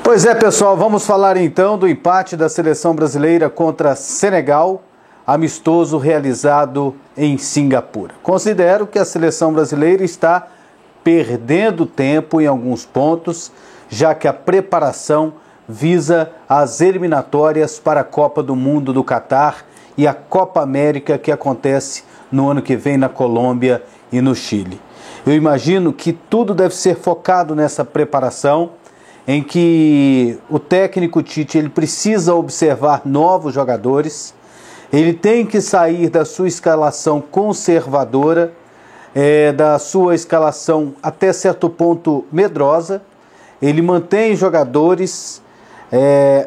Pois é, pessoal, vamos falar então do empate da seleção brasileira contra Senegal, amistoso realizado em Singapura. Considero que a seleção brasileira está perdendo tempo em alguns pontos, já que a preparação visa as eliminatórias para a Copa do Mundo do Catar e a Copa América que acontece no ano que vem na Colômbia e no Chile. Eu imagino que tudo deve ser focado nessa preparação, em que o técnico Tite ele precisa observar novos jogadores, ele tem que sair da sua escalação conservadora, da sua escalação até certo ponto medrosa. Ele mantém jogadores,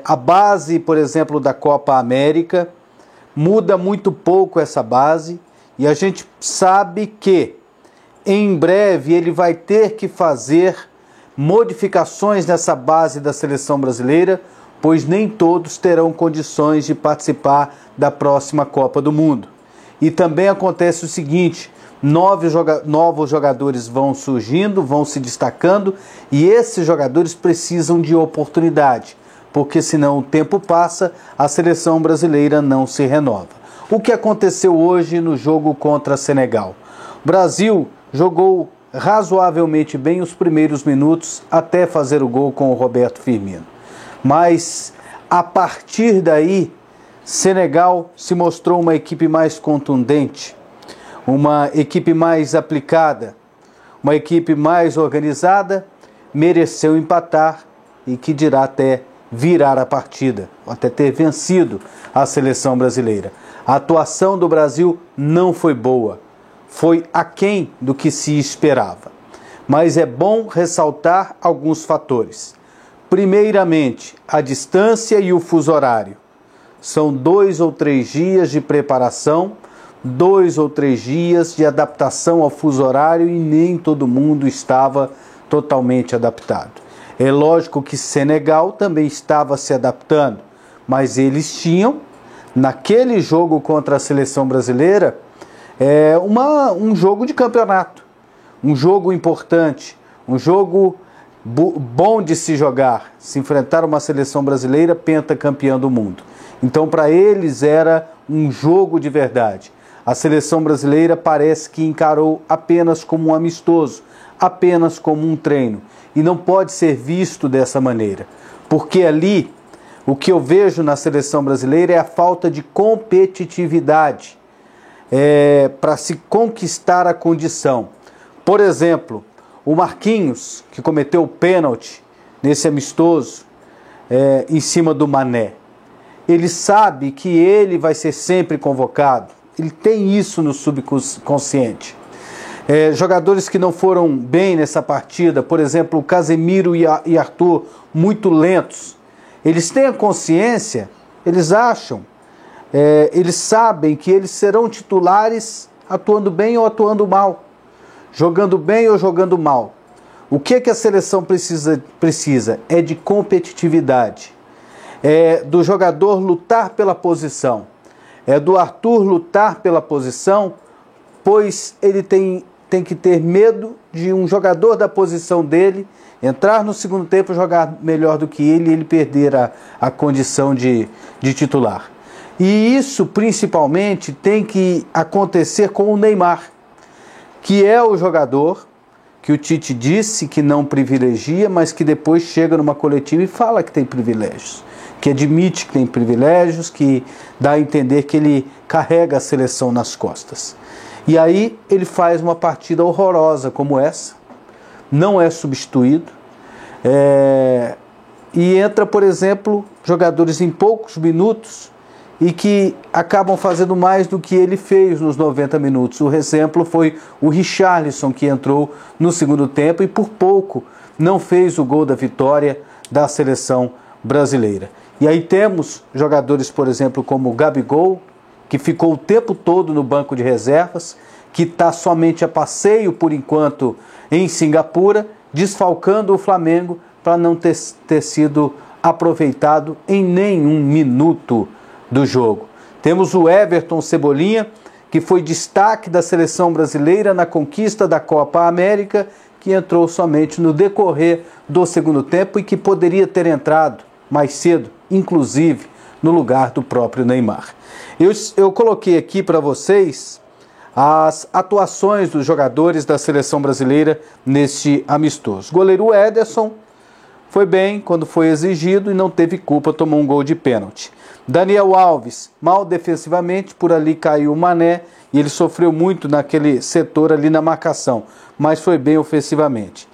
a base, por exemplo, da Copa América, muda muito pouco essa base, e a gente sabe que em breve ele vai ter que fazer modificações nessa base da seleção brasileira, pois nem todos terão condições de participar da próxima Copa do Mundo. E também acontece o seguinte: novos jogadores vão surgindo, vão se destacando, e esses jogadores precisam de oportunidade, porque senão o tempo passa, a seleção brasileira não se renova. O que aconteceu hoje no jogo contra Senegal? O Brasil jogou razoavelmente bem os primeiros minutos até fazer o gol com o Roberto Firmino. Mas a partir daí, Senegal se mostrou uma equipe mais contundente, uma equipe mais aplicada, uma equipe mais organizada, mereceu empatar e que dirá até virar a partida, até ter vencido a seleção brasileira. A atuação do Brasil não foi boa, foi aquém do que se esperava. Mas é bom ressaltar alguns fatores. Primeiramente, a distância e o fuso horário. São 2 ou 3 dias de preparação, 2 ou 3 dias de adaptação ao fuso horário, e nem todo mundo estava totalmente adaptado. É lógico que Senegal também estava se adaptando, mas eles tinham, naquele jogo contra a seleção brasileira, um jogo de campeonato, um jogo importante, um jogo bom de se jogar, se enfrentar uma seleção brasileira pentacampeã do mundo. Então, para eles era um jogo de verdade. A seleção brasileira parece que encarou apenas como um amistoso, apenas como um treino, e não pode ser visto dessa maneira, porque ali o que eu vejo na seleção brasileira é a falta de competitividade, para se conquistar a condição. Por exemplo, o Marquinhos, que cometeu o pênalti nesse amistoso, em cima do Mané, ele sabe que ele vai ser sempre convocado, ele tem isso no subconsciente. Jogadores que não foram bem nessa partida, por exemplo, o Casemiro e Arthur, muito lentos, eles têm a consciência, eles acham, eles sabem que eles serão titulares atuando bem ou atuando mal, jogando bem ou jogando mal. O que a seleção precisa é de competitividade, do jogador lutar pela posição, do Arthur lutar pela posição, pois ele tem que ter medo de um jogador da posição dele entrar no segundo tempo, jogar melhor do que ele e ele perder a condição de titular. E isso principalmente tem que acontecer com o Neymar, que é o jogador que o Tite disse que não privilegia, mas que depois chega numa coletiva e fala que tem privilégios, que admite que tem privilégios, que dá a entender que ele carrega a seleção nas costas. E aí ele faz uma partida horrorosa como essa, não é substituído, e entra, por exemplo, jogadores em poucos minutos e que acabam fazendo mais do que ele fez nos 90 minutos. O exemplo foi o Richarlison, que entrou no segundo tempo e por pouco não fez o gol da vitória da seleção brasileira. E aí temos jogadores, por exemplo, como o Gabigol, que ficou o tempo todo no banco de reservas, que está somente a passeio por enquanto em Singapura, desfalcando o Flamengo para não ter sido aproveitado em nenhum minuto do jogo. Temos o Everton Cebolinha, que foi destaque da seleção brasileira na conquista da Copa América, que entrou somente no decorrer do segundo tempo e que poderia ter entrado mais cedo, inclusive no lugar do próprio Neymar. Eu coloquei aqui para vocês as atuações dos jogadores da seleção brasileira neste amistoso. Goleiro Ederson foi bem quando foi exigido e não teve culpa, tomou um gol de pênalti. Daniel Alves, mal defensivamente, por ali caiu o Mané e ele sofreu muito naquele setor ali na marcação, mas foi bem ofensivamente.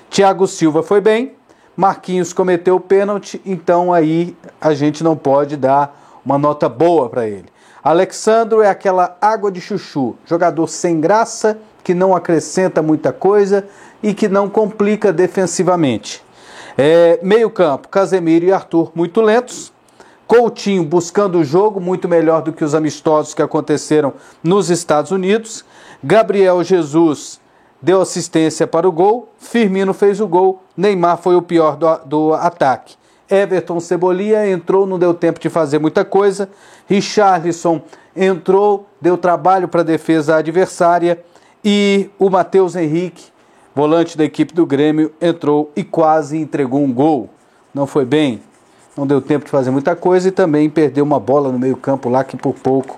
Thiago Silva foi bem, Marquinhos cometeu o pênalti, então aí a gente não pode dar uma nota boa para ele. Alexandro é aquela água de chuchu, jogador sem graça, que não acrescenta muita coisa e que não complica defensivamente. Meio campo, Casemiro e Arthur muito lentos. Coutinho buscando o jogo, muito melhor do que os amistosos que aconteceram nos Estados Unidos. Gabriel Jesus deu assistência para o gol. Firmino fez o gol. Neymar foi o pior do ataque. Everton Cebolinha entrou, não deu tempo de fazer muita coisa. Richarlison entrou, deu trabalho para a defesa adversária. E o Matheus Henrique, volante da equipe do Grêmio, entrou e quase entregou um gol. Não foi bem, não deu tempo de fazer muita coisa e também perdeu uma bola no meio campo lá que por pouco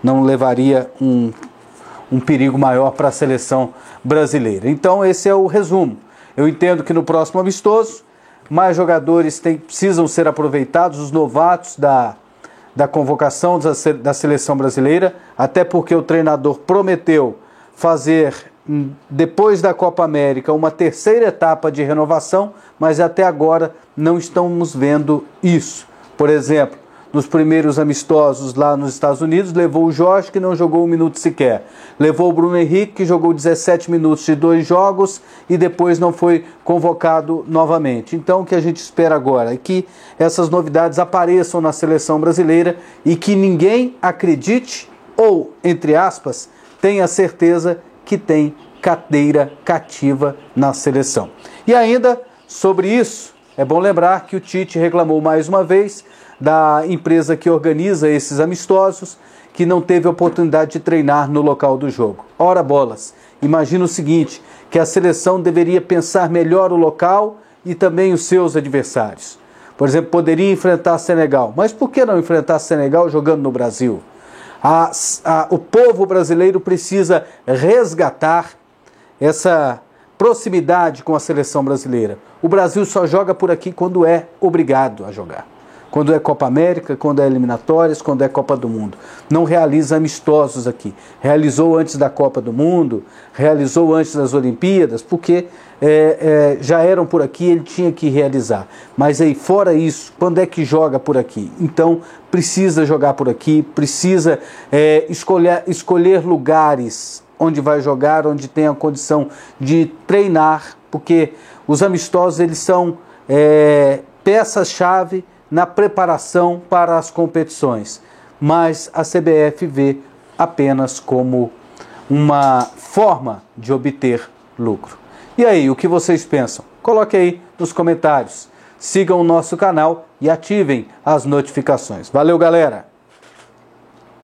não levaria um perigo maior para a seleção brasileira. Então esse é o resumo. Eu entendo que no próximo amistoso, mais jogadores precisam ser aproveitados, os novatos da convocação da seleção brasileira, até porque o treinador prometeu fazer, depois da Copa América, uma terceira etapa de renovação, mas até agora não estamos vendo isso. Por exemplo, nos primeiros amistosos lá nos Estados Unidos, levou o Jorge, que não jogou um minuto sequer. Levou o Bruno Henrique, que jogou 17 minutos de 2 jogos e depois não foi convocado novamente. Então, o que a gente espera agora é que essas novidades apareçam na seleção brasileira e que ninguém acredite ou, entre aspas, tenha certeza que tem cadeira cativa na seleção. E ainda, sobre isso, é bom lembrar que o Tite reclamou mais uma vez da empresa que organiza esses amistosos, que não teve oportunidade de treinar no local do jogo. Ora bolas, imagina o seguinte, que a seleção deveria pensar melhor o local e também os seus adversários. Por exemplo, poderia enfrentar Senegal, mas por que não enfrentar Senegal jogando no Brasil? O povo brasileiro precisa resgatar essa proximidade com a seleção brasileira. O Brasil só joga por aqui quando é obrigado a jogar. Quando é Copa América, quando é eliminatórias, quando é Copa do Mundo. Não realiza amistosos aqui. Realizou antes da Copa do Mundo, realizou antes das Olimpíadas, porque já eram por aqui, ele tinha que realizar. Mas aí, fora isso, quando é que joga por aqui? Então, precisa jogar por aqui, precisa escolher lugares onde vai jogar, onde tem a condição de treinar, porque os amistosos, eles são peças-chave na preparação para as competições, mas a CBF vê apenas como uma forma de obter lucro. E aí, o que vocês pensam? Coloque aí nos comentários. Sigam o nosso canal e ativem as notificações. Valeu, galera!